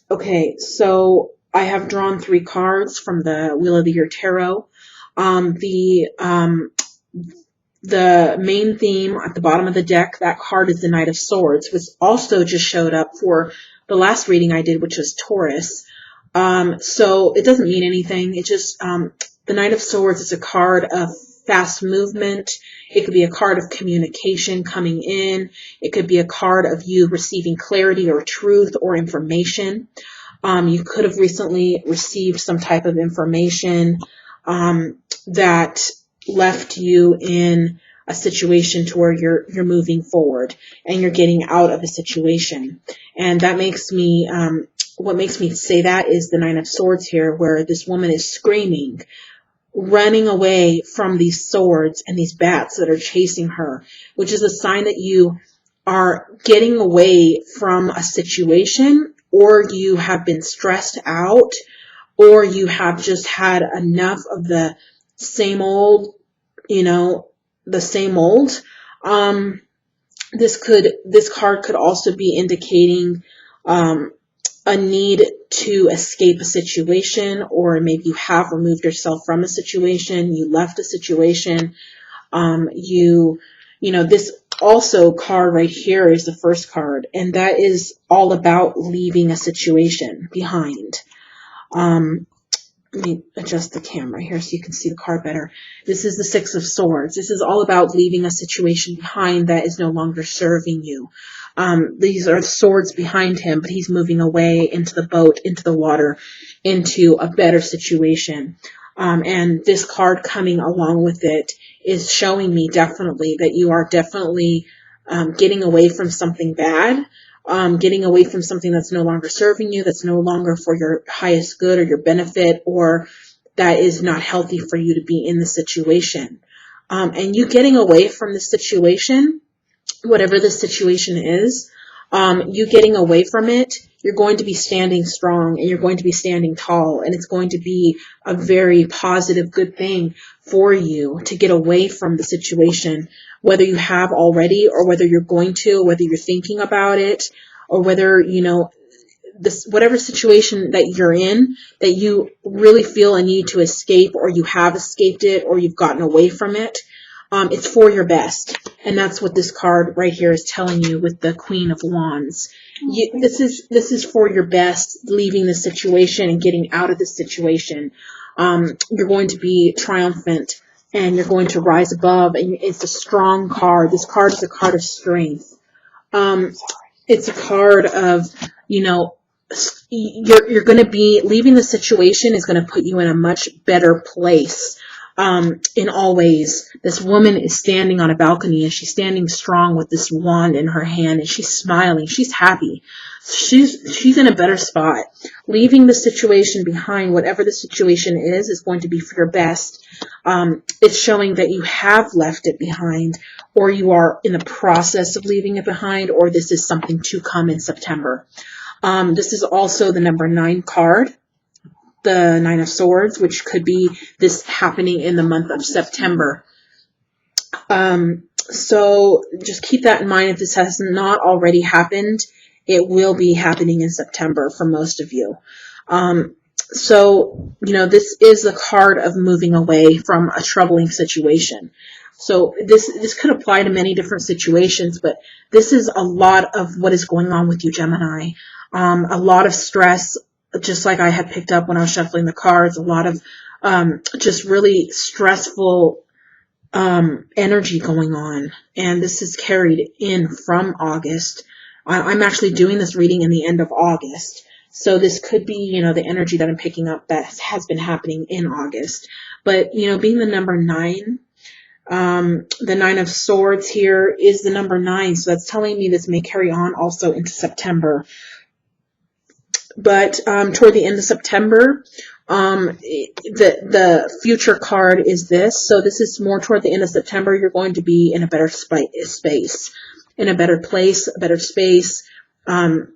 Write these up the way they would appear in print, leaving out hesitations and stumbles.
Okay, so I have drawn 3 cards from the Wheel of the Year Tarot. Um, the um, the main theme at the bottom of the deck, that card is the Knight of Swords, which also just showed up for the last reading I did, which was Taurus. So it doesn't mean anything. It just, the Knight of Swords is a card of fast movement. It could be a card of communication coming in. It could be a card of you receiving clarity or truth or information. You could have recently received some type of information that left you in a situation to where you're moving forward and you're getting out of a situation. And that makes me, what makes me say that is the Nine of Swords here, where this woman is screaming, running away from these swords and these bats that are chasing her, which is a sign that you are getting away from a situation, or you have been stressed out, or you have just had enough of the same old, the same old. This card could also be indicating a need to escape a situation, or maybe you have removed yourself from a situation, you left a situation, this also card right here is the first card, and that is all about leaving a situation behind. Let me adjust the camera here so you can see the card better. This is the Six of Swords. This is all about leaving a situation behind that is no longer serving you. These are swords behind him, but he's moving away into the boat, into the water, into a better situation. And this card coming along with it is showing me definitely that you are definitely getting away from something bad. Getting away from something that's no longer serving you, that's no longer for your highest good or your benefit, or that is not healthy for you to be in the situation. And you getting away from the situation, whatever the situation is, you getting away from it, you're going to be standing strong and you're going to be standing tall, and it's going to be a very positive, good thing for you to get away from the situation, whether you have already or whether you're going to, whether you're thinking about it, or whether, whatever situation that you're in that you really feel a need to escape, or you have escaped it, or you've gotten away from it. It's for your best. And that's what this card right here is telling you with the Queen of Wands. This is for your best, leaving the situation and getting out of the situation. You're going to be triumphant and you're going to rise above. And it's a strong card. This card is a card of strength. It's a card of, you're going to be leaving the situation is going to put you in a much better place. In all ways. This woman is standing on a balcony and she's standing strong with this wand in her hand, and she's smiling. She's happy. She's in a better spot. Leaving the situation behind, whatever the situation is going to be for your best. It's showing that you have left it behind, or you are in the process of leaving it behind, or this is something to come in September. This is also the number 9 card. The Nine of Swords, which could be this happening in the month of September. So just keep that in mind. If this has not already happened, it will be happening in September for most of you. So, this is a card of moving away from a troubling situation. So this could apply to many different situations, but this is a lot of what is going on with you, Gemini. A lot of stress, just like I had picked up when I was shuffling the cards, a lot of just really stressful energy going on. And this is carried in from August. I'm actually doing this reading in the end of August. So this could be, the energy that I'm picking up that has been happening in August. But, being the number 9, the Nine of Swords here is the number 9. So that's telling me this may carry on also into September. But toward the end of September, the future card is this. So this is more toward the end of September. You're going to be in a better space, in a better place, a better space, in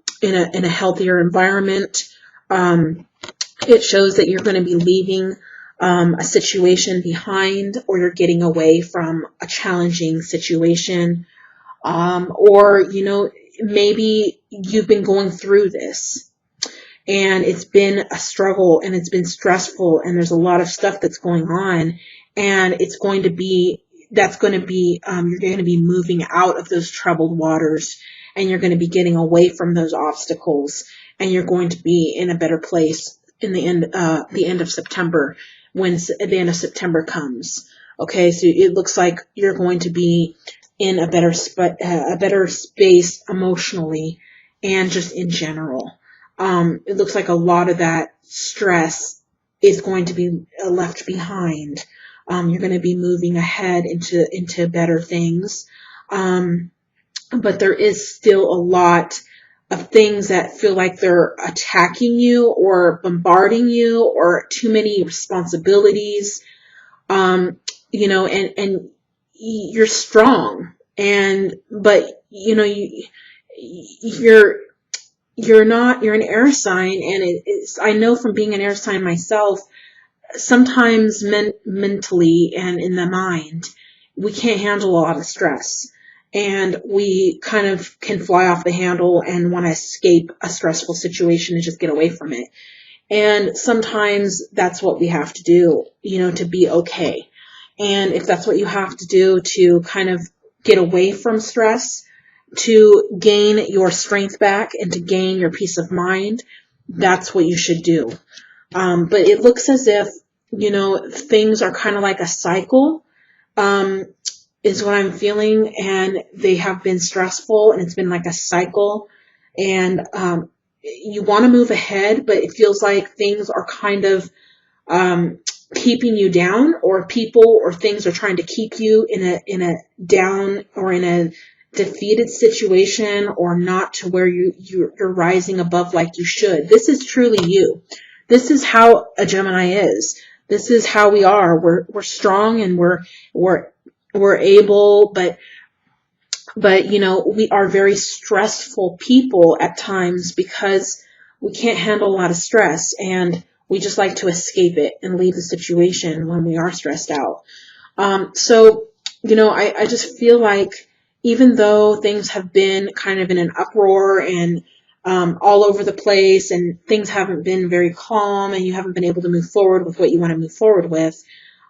a healthier environment. It shows that you're going to be leaving a situation behind, or you're getting away from a challenging situation, or maybe you've been going through this. and it's been a struggle and it's been stressful and there's a lot of stuff that's going on, and it's going to be you're going to be moving out of those troubled waters, and you're going to be getting away from those obstacles, and you're going to be in a better place in the end of September, when the end of September comes. Okay, so it looks like you're going to be in a better space emotionally and just in general. It looks like a lot of that stress is going to be left behind. You're going to be moving ahead into better things. But there is still a lot of things that feel like they're attacking you or bombarding you, or too many responsibilities. You know, and you're strong, but you know, you're an air sign, and I know from being an air sign myself, sometimes mentally and in the mind, we can't handle a lot of stress, and we kind of can fly off the handle and want to escape a stressful situation and just get away from it. And sometimes that's what we have to do, you know, to be okay. And if that's what you have to do to kind of get away from stress, to gain your strength back and to gain your peace of mind, that's what you should do. But it looks as if, you know, things are kind of like a cycle, is what I'm feeling. And they have been stressful, and it's been like a cycle. And you want to move ahead, but it feels like things are kind of keeping you down, or people or things are trying to keep you in a down or in a defeated situation, or not to where you're rising above like you should. This is truly you. This is how a Gemini is. This is how we are. We're strong, and we're able, but you know, we are very stressful people at times because we can't handle a lot of stress, and we just like to escape it and leave the situation when we are stressed out. So, you know, I just feel like even though things have been kind of in an uproar and all over the place, and things haven't been very calm, and you haven't been able to move forward with what you want to move forward with,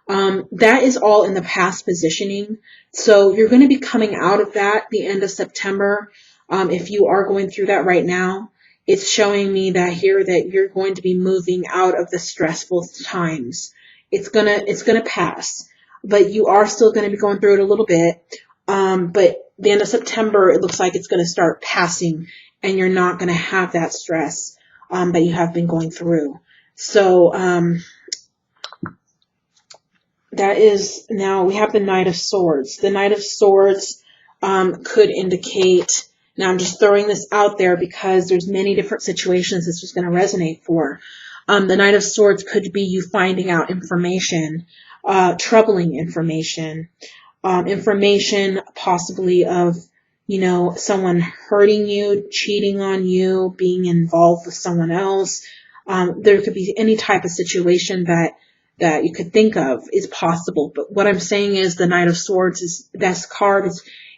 that is all in the past positioning. So you're going to be coming out of that the end of September. If you are going through that right now, it's showing me that here that you're going to be moving out of the stressful times. It's gonna pass, but you are still going to be going through it a little bit. But the end of September, it looks like it's going to start passing, and you're not going to have that stress that you have been going through. So that is, now we have the Knight of Swords. The Knight of Swords could indicate, now I'm just throwing this out there because there's many different situations this is going to resonate for. The Knight of Swords could be you finding out information, troubling information, information possibly of, you know, someone hurting you, cheating on you, being involved with someone else. There could be any type of situation that you could think of is possible. But what I'm saying is the Knight of Swords this card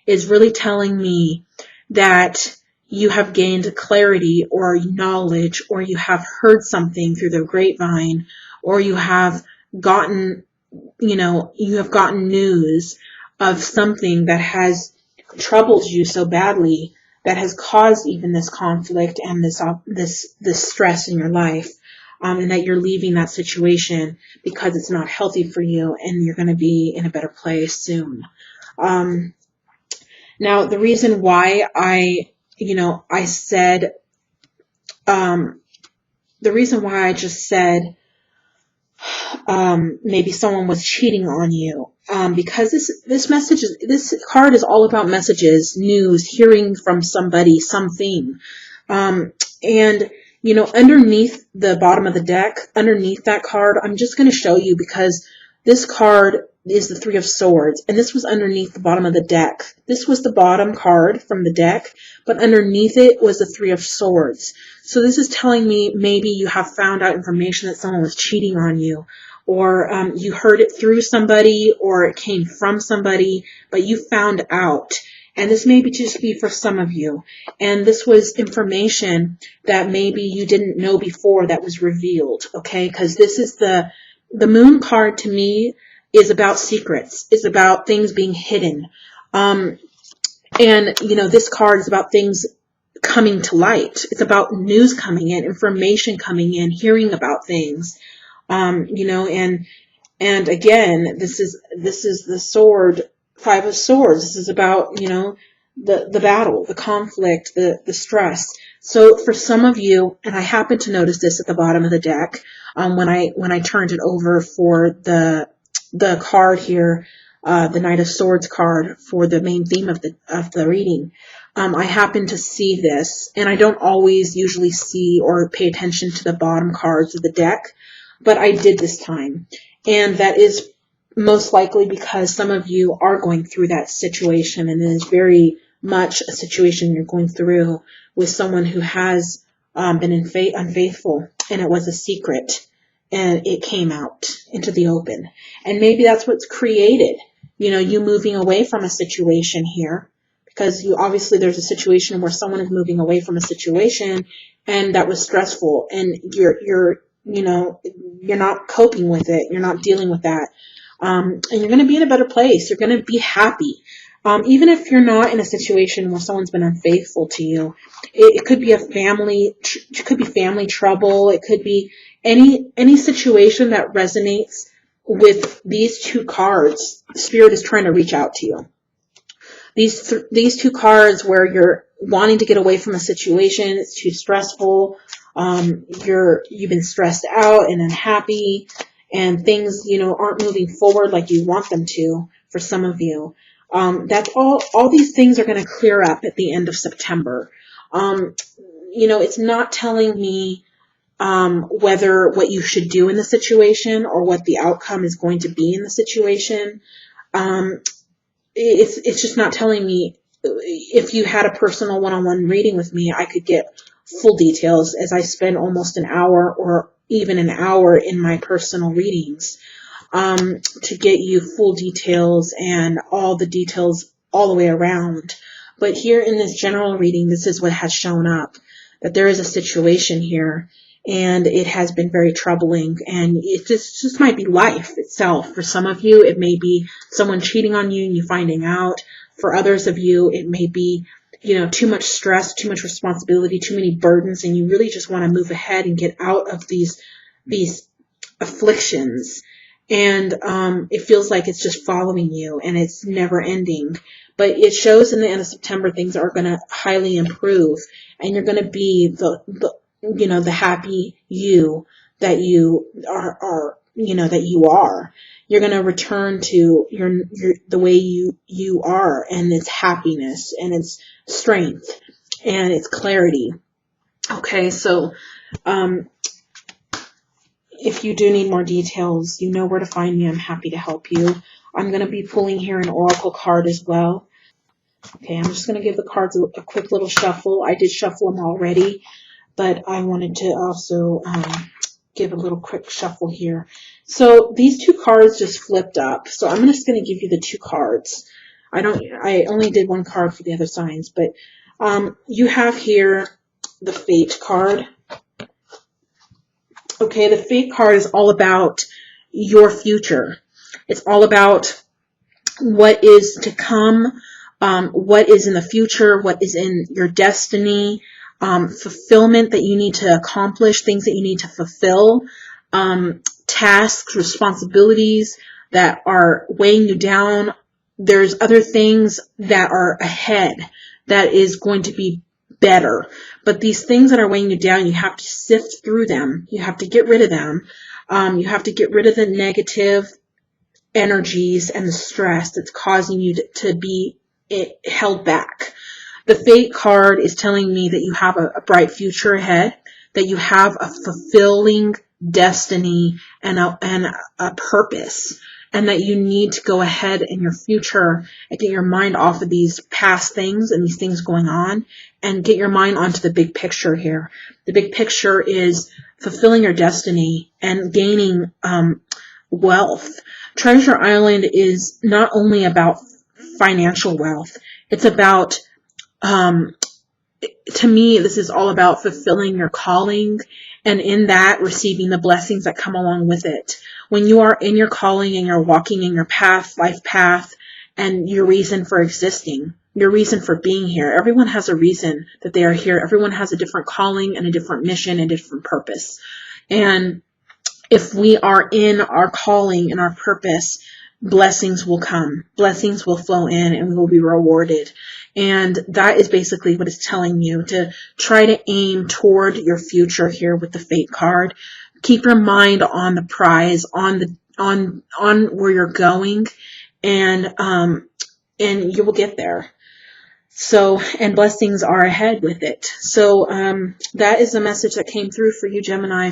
is really telling me that you have gained clarity or knowledge, or you have heard something through the grapevine, or you have gotten, you have gotten news of something that has troubled you so badly, that has caused even this conflict and this stress in your life. And that you're leaving that situation because it's not healthy for you, and you're going to be in a better place soon. Now, the reason why I just said maybe someone was cheating on you, because this card is all about messages, news, hearing from somebody, something, and you know, underneath the bottom of the deck, underneath that card, I'm just going to show you, because this card is the Three of Swords, and this was underneath the bottom of the deck. This was the bottom card from the deck, but underneath it was the Three of Swords. So this is telling me maybe you have found out information that someone was cheating on you, or you heard it through somebody, or it came from somebody, but you found out. And this may just be for some of you. And this was information that maybe you didn't know before that was revealed, okay? Because this is the moon card to me is about secrets, is about things being hidden. And, this card is about things coming to light. It's about news coming in, information coming in, hearing about things, and again, this is the sword, 5 of Swords. This is about, the battle, the conflict, the stress. So for some of you, and I happen to notice this at the bottom of the deck, when I turned it over for the card here, the Knight of Swords card for the main theme of the reading, I happen to see this, and I don't always usually see or pay attention to the bottom cards of the deck, but I did this time. And that is most likely because some of you are going through that situation, and it is very much a situation you're going through with someone who has been unfaithful, and it was a secret, and it came out into the open. And maybe that's what's created, you moving away from a situation here, because obviously there's a situation where someone is moving away from a situation, and that was stressful, and you're not coping with it. You're not dealing with that. And you're going to be in a better place. You're going to be happy. Even if you're not in a situation where someone's been unfaithful to you, it could be it could be family trouble. It could be any situation that resonates with these 2 cards. Spirit is trying to reach out to you. These 2 cards where you're wanting to get away from a situation, it's too stressful. You've been stressed out and unhappy, and things, aren't moving forward like you want them to for some of you. That's all these things are going to clear up at the end of September. It's not telling me, whether what you should do in the situation or what the outcome is going to be in the situation. It's just not telling me. If you had a personal one-on-one reading with me, I could get full details, as I spend almost an hour or even an hour in my personal readings, to get you full details and all the details all the way around. But here in this general reading, this is what has shown up, that there is a situation here, and it has been very troubling, and it just might be life itself. For some of you, it may be someone cheating on you and you finding out. For others of you, it may be, too much stress, too much responsibility, too many burdens, and you really just want to move ahead and get out of these afflictions. And it feels like it's just following you, and it's never ending. But it shows in the end of September things are going to highly improve, and you're going to be the happy you that you are, that you are. You're going to return to the way you are, and it's happiness, and it's strength, and it's clarity. Okay, so if you do need more details, you know where to find me. I'm happy to help you. I'm going to be pulling here an oracle card as well. Okay, I'm just going to give the cards a quick little shuffle. I did shuffle them already, but I wanted to also give a little quick shuffle here. So these 2 cards just flipped up. So I'm just going to give you the 2 cards. I only did 1 card for the other signs, but you have here the Fate card. Okay, the Fate card is all about your future. It's all about what is to come, what is in the future, what is in your destiny, fulfillment that you need to accomplish, things that you need to fulfill, tasks, responsibilities that are weighing you down. There's other things that are ahead that is going to be better. But these things that are weighing you down, you have to sift through them. You have to get rid of them. You have to get rid of the negative energies and the stress that's causing you to be held back. The Fate card is telling me that you have a bright future ahead, that you have a fulfilling destiny and a purpose, and that you need to go ahead in your future and get your mind off of these past things and these things going on, and get your mind onto the big picture here. The big picture is fulfilling your destiny and gaining wealth. Treasure Island is not only about financial wealth. It's about, to me, this is all about fulfilling your calling, and in that, receiving the blessings that come along with it. When you are in your calling and you're walking in your path, life path, and your reason for existing, your reason for being here. Everyone has a reason that they are here. Everyone has a different calling and a different mission and a different purpose. And if we are in our calling and our purpose, blessings will come. Blessings will flow in and we will be rewarded. And that is basically what it's telling you, to try to aim toward your future here with the Fate card. Keep your mind on the prize, on where you're going, and you will get there. So, and blessings are ahead with it. So, that is the message that came through for you, Gemini.